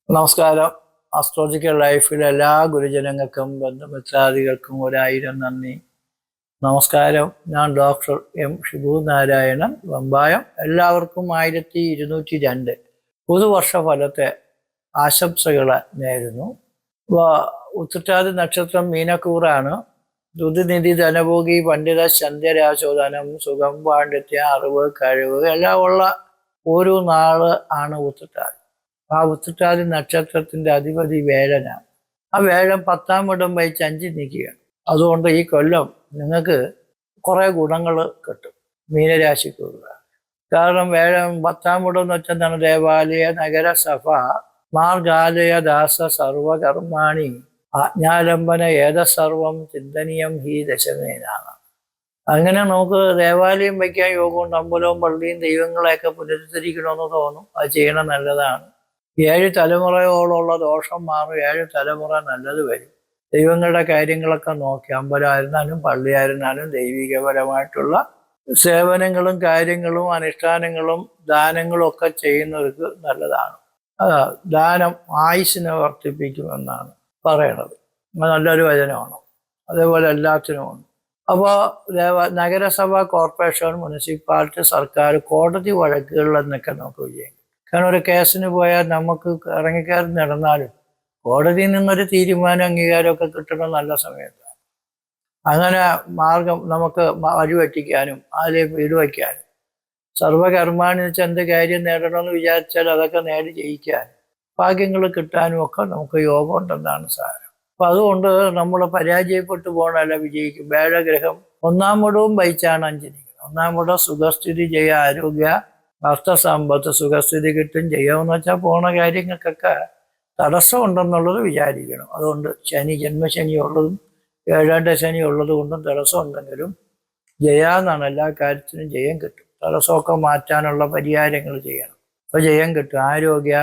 നമസ്കാരം. അസ്ട്രോളജിക്കൽ ലൈഫിലെ എല്ലാ ഗുരുജനങ്ങൾക്കും ബന്ധുമിത്രാദികൾക്കും 1000 നന്ദി. നമസ്കാരം. ഞാൻ ഡോക്ടർ എം ഷിബു നാരായണൻ, വമ്പായം. എല്ലാവർക്കും 1202 പുതുവർഷ ഫലത്തെ ആശംസകൾ നേരുന്നു. ഉത്രട്ടാതി നക്ഷത്രം മീനക്കൂറാണ്. ദുരിനിധി ധനഭോഗി പണ്ഡിത ചന്ദ്രരാശോധനം സുഖം പാണ്ഡിത്യ അറിവ് കഴിവ് എല്ലാം ഉള്ള ഒരു നാള് ആണ് ഉത്രട്ടാതി. ആ ഉത്രട്ടാതി നക്ഷത്രത്തിന്റെ അധിപതി വേഴനാണ്. ആ വേഴം 10-ാം ഇടം വഹിച്ച് 5 നിൽക്കുകയാണ്. അതുകൊണ്ട് ഈ കൊല്ലം നിങ്ങൾക്ക് കുറെ ഗുണങ്ങൾ കിട്ടും മീനരാശിക്കുള്ള. കാരണം വേഴം 10-ാം ഇടം എന്ന് വെച്ചെന്താണ്? ദേവാലയ നഗരസഭ മാർഗാലയ ദാസ സർവകർമാണി ആജ്ഞാലംബന ഏതസർവം ചിന്തനീയം ഹി ദശമേനാണ്. അങ്ങനെ നമുക്ക് ദേവാലയം വയ്ക്കാൻ യോഗമുണ്ട്. അമ്പലവും പള്ളിയും ദൈവങ്ങളെയൊക്കെ പുനരുദ്ധരിക്കണമെന്ന് തോന്നും. അത് ചെയ്യണം, നല്ലതാണ്. 7 തലമുറയോളമുള്ള ദോഷം മാറും, 7 തലമുറ നല്ലത് വരും. ദൈവങ്ങളുടെ കാര്യങ്ങളൊക്കെ നോക്കി അമ്പലമായിരുന്നാലും പള്ളിയായിരുന്നാലും ദൈവികപരമായിട്ടുള്ള സേവനങ്ങളും കാര്യങ്ങളും അനുഷ്ഠാനങ്ങളും ദാനങ്ങളും ഒക്കെ ചെയ്യുന്നവർക്ക് നല്ലതാണ്. ദാനം ആയുസ്സിനെ വർദ്ധിപ്പിക്കുമെന്നാണ് പറയണത്. നല്ലൊരു വചനമാണ്. അതേപോലെ എല്ലാത്തിനുമുണ്ട്. അപ്പോൾ നഗരസഭ, കോർപ്പറേഷൻ, മുനിസിപ്പാലിറ്റി, സർക്കാർ, കോടതി വഴക്കുകളിലെന്നൊക്കെ നമുക്ക് വിജയിക്കും. കാരണം ഒരു കേസിന് പോയാൽ നമുക്ക് ഇറങ്ങിക്കയറി നടന്നാലും കോടതിയിൽ നിന്നൊരു തീരുമാനം അംഗീകാരമൊക്കെ കിട്ടണം നല്ല സമയത്താണ്. അങ്ങനെ മാർഗം നമുക്ക് വഴിവെട്ടിക്കാനും അതിലെ വീട് വയ്ക്കാനും സർവകർമാണി വെച്ച് എന്ത് കാര്യം നേടണമെന്ന് വിചാരിച്ചാൽ അതൊക്കെ നേടി ജയിക്കാനും ഭാഗ്യങ്ങൾ കിട്ടാനും ഒക്കെ നമുക്ക് യോഗം ഉണ്ടെന്നാണ് സാരം. അപ്പം അതുകൊണ്ട് നമ്മൾ പരാജയപ്പെട്ടു പോകണമല്ല, വിജയിക്കും. വേഴഗ്രഹം 1-ാം ഇടവും വഹിച്ചാണ് 5 നിൽക്കുന്നത്. 1-ാം ഇടം സുഖസ്ഥിതി, ജയ, ആരോഗ്യ, അർത്ഥസമ്പത്ത്, സുഖസ്ഥിതി കിട്ടും. ജയമെന്ന് വെച്ചാൽ പോണ കാര്യങ്ങൾക്കൊക്കെ തടസ്സം ഉണ്ടെന്നുള്ളത് വിചാരിക്കണം. അതുകൊണ്ട് ശനി, ജന്മശനി ഉള്ളതും 7-ാം ശനി ഉള്ളത് കൊണ്ടും തടസ്സം ഉണ്ടെങ്കിലും ജയ എന്നാണ്. എല്ലാ കാര്യത്തിനും ജയം കിട്ടും. തടസ്സമൊക്കെ മാറ്റാനുള്ള പരിഹാരങ്ങൾ ചെയ്യണം. അപ്പോൾ ജയം കിട്ടും. ആരോഗ്യ,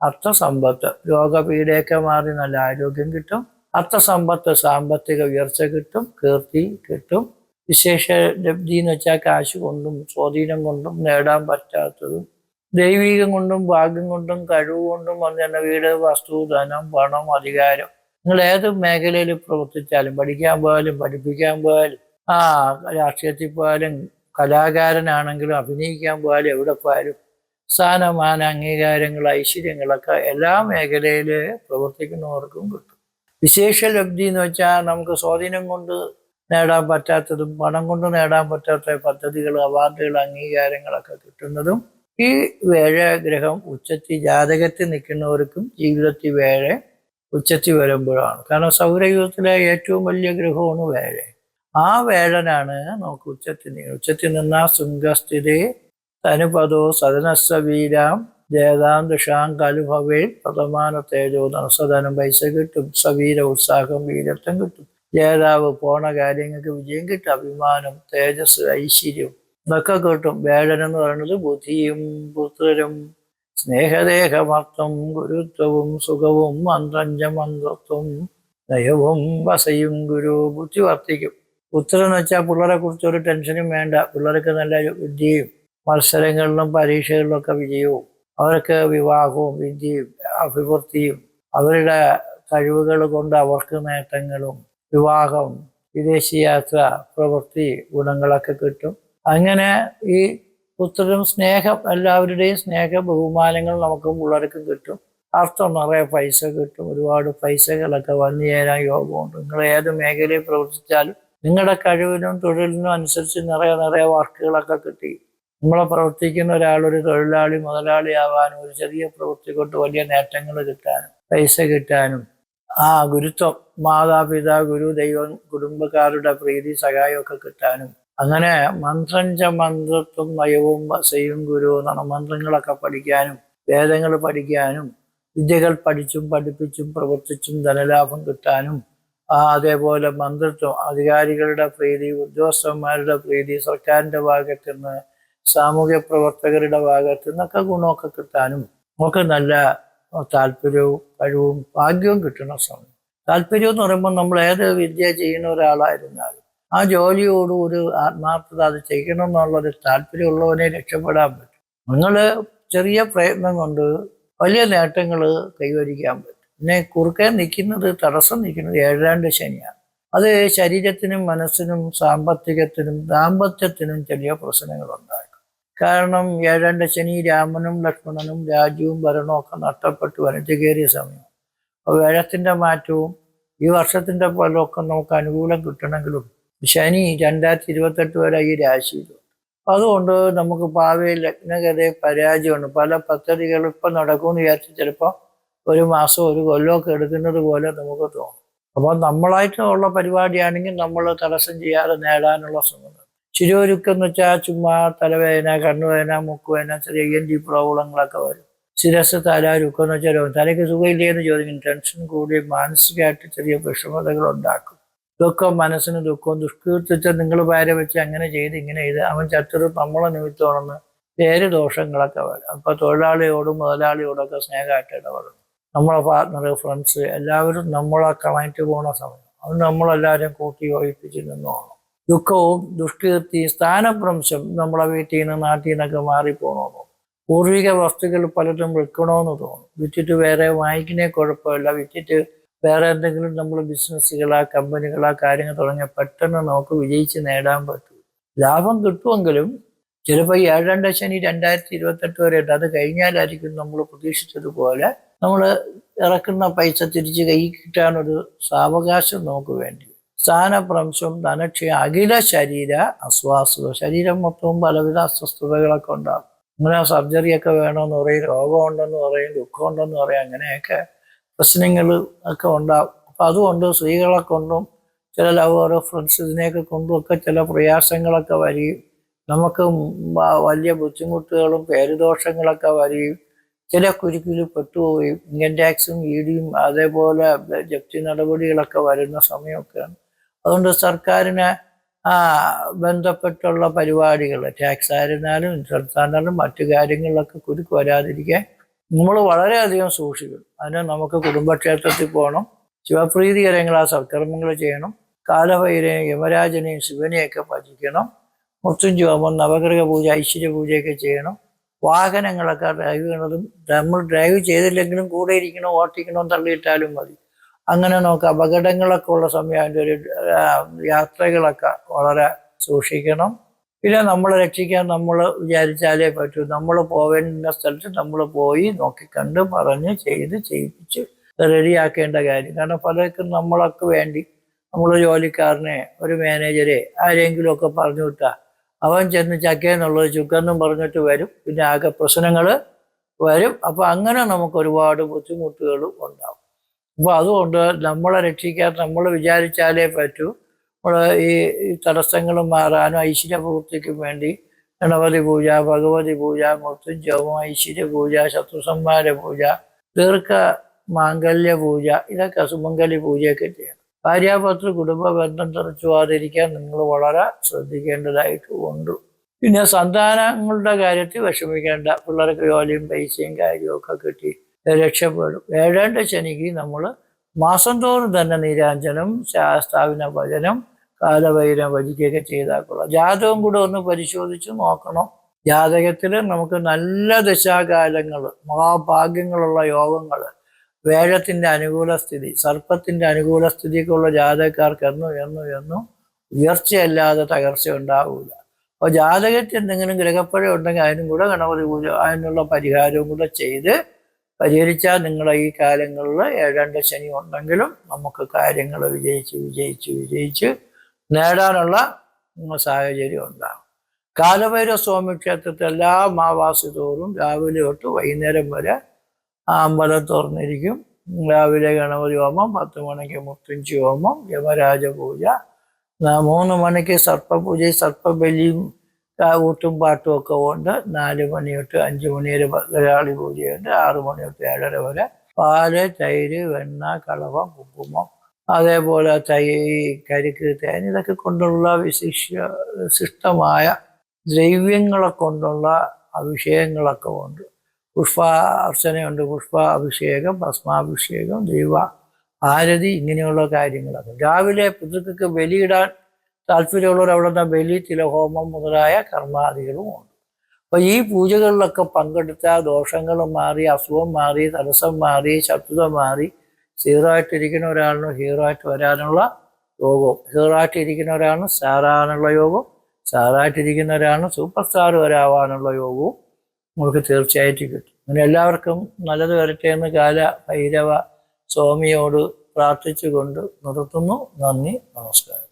അർത്ഥസമ്പത്ത്, രോഗപീഠയൊക്കെ മാറി നല്ല ആരോഗ്യം കിട്ടും. അർത്ഥസമ്പത്ത്, സാമ്പത്തിക ഉയർച്ച കിട്ടും. കീർത്തി കിട്ടും. വിശേഷ ലബ്ധി എന്ന് വെച്ചാൽ കാശ് കൊണ്ടും സ്വാധീനം കൊണ്ടും നേടാൻ പറ്റാത്തതും ദൈവികം കൊണ്ടും ഭാഗ്യം കൊണ്ടും കഴിവ് കൊണ്ടും വന്ന വീട്, വസ്തു, ധനം, പണം, അധികാരം. നിങ്ങൾ ഏത് മേഖലയിൽ പ്രവർത്തിച്ചാലും, പഠിക്കാൻ പോയാലും പഠിപ്പിക്കാൻ പോയാലും രാഷ്ട്രീയത്തിൽ പോയാലും കലാകാരനാണെങ്കിലും അഭിനയിക്കാൻ പോയാലും എവിടെ പോയാലും സ്ഥാനമാന, അംഗീകാരങ്ങൾ, ഐശ്വര്യങ്ങളൊക്കെ എല്ലാ മേഖലയിൽ പ്രവർത്തിക്കുന്നവർക്കും കിട്ടും. വിശേഷ ലബ്ധി എന്ന് വെച്ചാൽ നമുക്ക് സ്വാധീനം കൊണ്ട് നേടാൻ പറ്റാത്തതും പണം കൊണ്ട് നേടാൻ പറ്റാത്ത പദ്ധതികൾ, അവാർഡുകൾ, അംഗീകാരങ്ങളൊക്കെ കിട്ടുന്നതും ഈ വേഴഗ്രഹം ഉച്ചത്തി ജാതകത്തിൽ നിൽക്കുന്നവർക്കും ജീവിതത്തിൽ വേഴ ഉച്ചത്തി വരുമ്പോഴാണ്. കാരണം സൗരയൂഥത്തിലെ ഏറ്റവും വലിയ ഗ്രഹമാണ് വേഴ. ആ വേഴനാണ് നമുക്ക് ഉച്ചത്തി നിന്നാ ശൃംഗസ്ഥിതി തനുപദോ സദനസ്വീരാം ജയതാം ദുഷാം കലുഭവേ പ്രഥമാന തേജോ നർസധനം പൈസ കിട്ടും. സവീര ഉത്സാഹം, വീരത്വം കിട്ടും. ജേതാവ്, പോണ കാര്യങ്ങൾക്ക് വിജയം കിട്ടും. അഭിമാനം, തേജസ്, ഐശ്വര്യം ഇതൊക്കെ കിട്ടും. വേഴനെന്ന് പറയുന്നത് ബുദ്ധിയും പുത്രരും സ്നേഹദേഹമർത്ഥം ഗുരുത്വവും സുഖവും മന്ത്രം നയവും വസയും ഗുരു. ബുദ്ധി വർദ്ധിക്കും. പുത്രന്ന് വെച്ചാൽ പിള്ളേരെ കുറിച്ച് ഒരു ടെൻഷനും വേണ്ട. പിള്ളേർക്ക് നല്ല വിദ്യയും മത്സരങ്ങളിലും പരീക്ഷകളിലും ഒക്കെ വിജയവും അവർക്ക് വിവാഹവും വിദ്യയും അഭിവൃദ്ധിയും അവരുടെ കഴിവുകൾ കൊണ്ട് അവർക്ക് നേട്ടങ്ങളും വിവാഹം, വിദേശയാത്ര, പ്രവൃത്തി ഗുണങ്ങളൊക്കെ കിട്ടും. അങ്ങനെ ഈ പുത്രനും സ്നേഹം, എല്ലാവരുടെയും സ്നേഹ ബഹുമാനങ്ങൾ നമുക്കും പിള്ളേർക്കും കിട്ടും. അർത്ഥം നിറയെ പൈസ കിട്ടും. ഒരുപാട് പൈസകളൊക്കെ വന്നു ചേരാൻ യോഗമുണ്ട്. നിങ്ങൾ ഏത് മേഖലയിൽ പ്രവർത്തിച്ചാലും നിങ്ങളുടെ കഴിവിനും തൊഴിലിനും അനുസരിച്ച് നിറയെ വർക്കുകളൊക്കെ കിട്ടി. നമ്മളെ പ്രവർത്തിക്കുന്ന ഒരാളൊരു തൊഴിലാളി, മുതലാളിയാവാനും ഒരു ചെറിയ പ്രവൃത്തി കൊണ്ട് വലിയ നേട്ടങ്ങൾ കിട്ടാനും പൈസ കിട്ടാനും ഗുരുത്വം, മാതാപിതാ, ഗുരു, ദൈവം, കുടുംബക്കാരുടെ പ്രീതി, സഹായമൊക്കെ കിട്ടാനും അങ്ങനെ മന്ത്രത്വം നയവും വസയും ഗുരു എന്നാണ്. മന്ത്രങ്ങളൊക്കെ പഠിക്കാനും വേദങ്ങൾ പഠിക്കാനും വിദ്യകൾ പഠിച്ചും പഠിപ്പിച്ചും പ്രവർത്തിച്ചും ധനലാഭം കിട്ടാനും അതേപോലെ മന്ത്രത്വം, അധികാരികളുടെ പ്രീതി, ഉദ്യോഗസ്ഥന്മാരുടെ പ്രീതി, സർക്കാരിൻ്റെ ഭാഗത്തു നിന്ന്, സാമൂഹ്യ പ്രവർത്തകരുടെ ഭാഗത്തു നിന്നൊക്കെ ഗുണമൊക്കെ കിട്ടാനും നമുക്ക് നല്ല താല്പര്യവും കഴിവും ഭാഗ്യവും കിട്ടുന്ന സമയം. താല്പര്യം എന്ന് പറയുമ്പോൾ നമ്മൾ ഏത് വിദ്യ ചെയ്യുന്ന ഒരാളായിരുന്നാലും ആ ജോലിയോട് ഒരു ആത്മാർത്ഥത, അത് ചെയ്യണം എന്നുള്ളൊരു താല്പര്യമുള്ളവനെ രക്ഷപ്പെടാൻ പറ്റും. നിങ്ങൾ ചെറിയ പ്രയത്നം കൊണ്ട് വലിയ നേട്ടങ്ങൾ കൈവരിക്കാൻ പറ്റും. പിന്നെ കുറുക്കൻ നിൽക്കുന്നത്, തടസ്സം നിൽക്കുന്നത് ഏഴാണ്ട് ശനിയാണ്. അത് ശരീരത്തിനും മനസ്സിനും സാമ്പത്തികത്തിനും ദാമ്പത്യത്തിനും ചെറിയ പ്രശ്നങ്ങളുണ്ടാകും. കാരണം ഏഴാണ്ട് ശനി രാമനും ലക്ഷ്മണനും രാജ്യവും ഭരണവും ഒക്കെ നഷ്ടപ്പെട്ട് വനത്തിൽ കയറിയ സമയം. അപ്പോൾ വേഴത്തിൻ്റെ മാറ്റവും ഈ വർഷത്തിൻ്റെ ഫലമൊക്കെ നമുക്ക് അനുകൂലം കിട്ടണമെങ്കിലും ശനി 2028 വരെ ഈ രാശിയിലുണ്ട്. അതുകൊണ്ട് നമുക്ക് ഭാവിയിൽ ലഗ്നഗതയെ പരാജയമുണ്ട്. പല പദ്ധതികളും ഇപ്പം നടക്കുമെന്ന് വിചാരിച്ച് ചിലപ്പോൾ ഒരു മാസം ഒരു കൊല്ലമൊക്കെ എടുക്കുന്നത് പോലെ നമുക്ക് തോന്നും. അപ്പോൾ നമ്മളായിട്ടുള്ള പരിപാടിയാണെങ്കിൽ നമ്മൾ തടസ്സം ചെയ്യാതെ നേടാനുള്ള ശ്രമം. ശിരോരുക്കെന്ന് വെച്ചാൽ ചുമ്മാ തലവേദന, കണ്ണുവേദന, മുക്കുവേദന, ചെറിയ ENT പ്രോബ്ലങ്ങളൊക്കെ വരും. ശിരസ് തലരുക്കെന്ന് വെച്ചാൽ തലയ്ക്ക് സുഖമില്ലേന്ന് ചോദിക്കും. ടെൻഷൻ കൂടി മാനസികമായിട്ട് ചെറിയ വിഷമതകൾ ഉണ്ടാക്കും. ദുഃഖം, മനസ്സിന് ദുഃഖവും. ദുഷ്കീർത്തിച്ച് നിങ്ങൾ പേരെ വെച്ച് അങ്ങനെ ചെയ്ത് ഇങ്ങനെ ചെയ്ത് അവൻ ചത്തത് നമ്മളെ നിമിത്തമാണെന്ന് പേര് ദോഷങ്ങളൊക്കെ വരും. അപ്പോൾ തൊഴിലാളിയോടും മുതലാളിയോടൊക്കെ സ്നേഹമായിട്ട് ഇടപെടണം. നമ്മളെ പാർട്ട്ണർ, ഫ്രണ്ട്സ് എല്ലാവരും നമ്മളെ കളഞ്ഞിട്ട് പോണ സമയം. അത് നമ്മളെല്ലാവരും കൂട്ടി യോജിപ്പിച്ച് നിന്നോണം. ദുഃഖവും ദുഷ്കീർത്തി, സ്ഥാനഭ്രംശം, നമ്മളെ വീട്ടിൽ നിന്ന് നാട്ടിൽ നിന്നൊക്കെ മാറിപ്പോകണമെന്ന്. പൂർവിക വസ്തുക്കൾ പലതും വിൽക്കണമെന്ന് തോന്നും. വിറ്റിട്ട് വേറെ വാങ്ങിക്കുന്നേ കുഴപ്പമില്ല. വിറ്റിട്ട് വേറെ എന്തെങ്കിലും നമ്മൾ ബിസിനസ്സുകളാ, കമ്പനികളാ, കാര്യങ്ങൾ തുടങ്ങിയാൽ പെട്ടെന്ന് നമുക്ക് വിജയിച്ച് നേടാൻ പറ്റും. ലാഭം കിട്ടുമെങ്കിലും ചിലപ്പോൾ ഈ ഏഴാണ്ട് ശനി 2028 വരെ ഉണ്ട്. അത് കഴിഞ്ഞാലായിരിക്കും നമ്മൾ പ്രതീക്ഷിച്ചതുപോലെ നമ്മൾ ഇറക്കുന്ന പൈസ തിരിച്ച് കൈ കിട്ടാനൊരു സാവകാശം നമുക്ക് വേണ്ടി. സ്ഥാനഭ്രംശം, ധനക്ഷയം, അഖില ശരീര അസ്വാസ്ഥത. ശരീരം മൊത്തവും പലവിധ അസ്വസ്ഥതകളൊക്കെ ഉണ്ടാകും. അങ്ങനെ സർജറിയൊക്കെ വേണമെന്ന് പറയും, രോഗമുണ്ടെന്ന് പറയും, ദുഃഖമുണ്ടെന്ന് പറയും. അങ്ങനെയൊക്കെ പ്രശ്നങ്ങൾ ഒക്കെ ഉണ്ടാകും. അപ്പം അതുകൊണ്ട് സ്ത്രീകളെ കൊണ്ടും ചില ലവർ ഫ്രണ്ട്സ് ഇതിനെയൊക്കെ കൊണ്ടും ഒക്കെ ചില പ്രയാസങ്ങളൊക്കെ വരികയും നമുക്ക് വലിയ ബുദ്ധിമുട്ടുകളും പേരുദോഷങ്ങളൊക്കെ വരികയും ചില കുരുക്കിൽ പെട്ടുപോവുകയും ഇൻകം ടാക്സും EDയും അതേപോലെ ജപ്തി നടപടികളൊക്കെ വരുന്ന സമയമൊക്കെയാണ്. അതുകൊണ്ട് സർക്കാരിന് ബന്ധപ്പെട്ടുള്ള പരിപാടികൾ, ടാക്സ് ആയിരുന്നാലും ഇൻഷുറൻസ് ആയിരുന്നാലും മറ്റു കാര്യങ്ങളിലൊക്കെ കുരുക്ക് വരാതിരിക്കാൻ നമ്മൾ വളരെയധികം സൂക്ഷിക്കണം. അതിന് നമുക്ക് കുടുംബക്ഷേത്രത്തിൽ പോകണം, ശിവപ്രീതികരങ്ങളായ സൽക്കർമ്മങ്ങൾ ചെയ്യണം, കാലഭൈരനെയും യമരാജനെയും ശിവനെയൊക്കെ ഭജിക്കണം, മൃത്യുഞ്ജോമം, നവഗ്രഹ പൂജ, ഐശ്വര്യ പൂജയൊക്കെ ചെയ്യണം. വാഹനങ്ങളൊക്കെ ഡ്രൈവ് ചെയ്യണതും നമ്മൾ ഡ്രൈവ് ചെയ്തില്ലെങ്കിലും കൂടെ ഇരിക്കണോ, ഓട്ടിക്കണോ, തള്ളിയിട്ടാലും മതി. അങ്ങനെ നമുക്ക് അപകടങ്ങളൊക്കെ ഉള്ള സമയം അതിൻ്റെ ഒരു യാത്രകളൊക്കെ വളരെ സൂക്ഷിക്കണം. പിന്നെ നമ്മളെ രക്ഷിക്കാൻ നമ്മൾ വിചാരിച്ചാലേ പറ്റൂ. നമ്മൾ പോവേണ്ട സ്ഥലത്ത് നമ്മൾ പോയി നോക്കിക്കണ്ട് പറഞ്ഞ് ചെയ്ത് ചെയ്യിപ്പിച്ച് റെഡിയാക്കേണ്ട കാര്യം. കാരണം പലർക്കും നമ്മളൊക്കെ വേണ്ടി നമ്മൾ ജോലിക്കാരനെ, ഒരു മാനേജരെ ആരെങ്കിലുമൊക്കെ പറഞ്ഞു വിട്ടാൽ അവൻ ചെന്ന് ചക്കേന്നുള്ളത് ചുക്കെന്നും പറഞ്ഞിട്ട് വരും. പിന്നെ ആകെ പ്രശ്നങ്ങൾ വരും. അപ്പോൾ അങ്ങനെ നമുക്ക് ഒരുപാട് ബുദ്ധിമുട്ടുകളും ഉണ്ടാവും. അപ്പോൾ അതുകൊണ്ട് നമ്മളെ രക്ഷിക്കാൻ നമ്മൾ വിചാരിച്ചാലേ പറ്റൂ. നമ്മൾ ഈ തടസ്സങ്ങൾ മാറാനും ഐശ്വര്യപൂർത്തിക്കും വേണ്ടി ഗണപതി പൂജ, ഭഗവതി പൂജ, മൃത്യുഞ്ജോമം, ഐശ്വര്യ പൂജ, ശത്രുസംഹാര പൂജ, ദീർഘ മാംഗല്യ പൂജ, ഇതൊക്കെ സുമംഗലി പൂജയൊക്കെ ചെയ്യണം. ഭാര്യാഭർത്തൃ കുടുംബ ബന്ധം തെറിച്ചു പോകാതിരിക്കാൻ നിങ്ങൾ വളരെ ശ്രദ്ധിക്കേണ്ടതായിട്ട് ഉണ്ട്. പിന്നെ സന്താനങ്ങളുടെ കാര്യത്തിൽ വിഷമിക്കേണ്ട. പിള്ളേർക്ക് ജോലിയും പൈസയും കാര്യമൊക്കെ കിട്ടി രക്ഷപ്പെടും. ഏഴാണ്ട് ശനിക്ക് നമ്മൾ മാസം തോറും തന്നെ നീരാഞ്ജനം, ശാസ്താവിന ഭജനം, കാലഭൈരവ ഭജിക്കുകയൊക്കെ ചെയ്താൽ കൊള്ളാം. ജാതകം കൂടെ ഒന്ന് പരിശോധിച്ച് നോക്കണം. ജാതകത്തിൽ നമുക്ക് നല്ല ദശാകാലങ്ങൾ, മഹാഭാഗ്യങ്ങളുള്ള യോഗങ്ങൾ, വേഴത്തിൻ്റെ അനുകൂല സ്ഥിതി, സർപ്പത്തിൻ്റെ അനുകൂല സ്ഥിതിക്കുള്ള ജാതകക്കാർക്ക് എന്നും ഉയർച്ചയല്ലാതെ തകർച്ച ഉണ്ടാവില്ല. അപ്പോൾ ജാതകത്തിൽ എന്തെങ്കിലും ഗ്രഹപ്പഴം ഉണ്ടെങ്കിൽ അതിനും കൂടെ ഗണപതി പൂജ, അതിനുള്ള പരിഹാരവും കൂടെ ചെയ്ത് പരിഹരിച്ചാൽ നിങ്ങളെ ഈ കാലങ്ങളിൽ ഏഴാണ്ട് ശനി ഉണ്ടെങ്കിലും നമുക്ക് കാര്യങ്ങൾ വിജയിച്ച് നേടാനുള്ള സാഹചര്യം ഉണ്ടാകും. കാലഭൈരവ സ്വാമി ക്ഷേത്രത്തിൽ എല്ലാ അമാവാസി തോറും രാവിലെ തൊട്ട് വൈകുന്നേരം വരെ അമ്പലം തുറന്നിരിക്കും. രാവിലെ ഗണപതി ഹോമം, 10 മണിക്ക് മൃത്യുഞ്ജയ ഹോമം, യമരാജ പൂജ, 3 മണിക്ക് സർപ്പപൂജയും സർപ്പബലിയും ഊട്ടും പാട്ടും ഒക്കെ ഉണ്ട്. 4 മണി തൊട്ട് 5 മണി വരെ ഭദ്രകാളി പൂജയുണ്ട്. 6 മണി തൊട്ട് 7:30 വരെ പാല്, തൈര്, വെണ്ണ, കളവം, കുങ്കുമം, അതേപോലെ കരിക്ക്, തേൻ, ഇതൊക്കെ കൊണ്ടുള്ള വിശിഷ്ടമായ ദ്രവ്യങ്ങളെ കൊണ്ടുള്ള അഭിഷേകങ്ങളൊക്കെ ഉണ്ട്. പുഷ്പാർച്ചനയുണ്ട്, പുഷ്പാഭിഷേകം, ഭസ്മാഭിഷേകം, ദൈവ ആരതി, ഇങ്ങനെയുള്ള കാര്യങ്ങളൊക്കെ. രാവിലെ പിതൃക്കൾക്ക് ബലിയിടാൻ താല്പര്യമുള്ളവർ അവിടെ നിന്ന് ബലി, തിലഹോമം മുതലായ കർമാദികളും ഉണ്ട്. അപ്പോൾ ഈ പൂജകളിലൊക്കെ പങ്കെടുത്ത ദോഷങ്ങളും മാറി, അസുഖം മാറി, തടസ്സം മാറി, ശത്രുത മാറി, സീറോ ആയിട്ടിരിക്കുന്ന ഒരാളിന് ഹീറോ ആയിട്ട് വരാനുള്ള യോഗവും, ഹീറോ ആയിട്ടിരിക്കുന്ന ഒരാളിന് സ്റ്റാർ ആകാനുള്ള യോഗവും, സ്റ്റാർ ആയിട്ടിരിക്കുന്ന ഒരാളിന് സൂപ്പർ സ്റ്റാർ വരാവാനുള്ള യോഗവും നമുക്ക് തീർച്ചയായിട്ടും കിട്ടും. അങ്ങനെ എല്ലാവർക്കും നല്ലത് വരട്ടെ എന്ന് കാല ഭൈരവ സ്വാമിയോട് പ്രാർത്ഥിച്ചുകൊണ്ട് നിർത്തുന്നു. നന്ദി, നമസ്കാരം.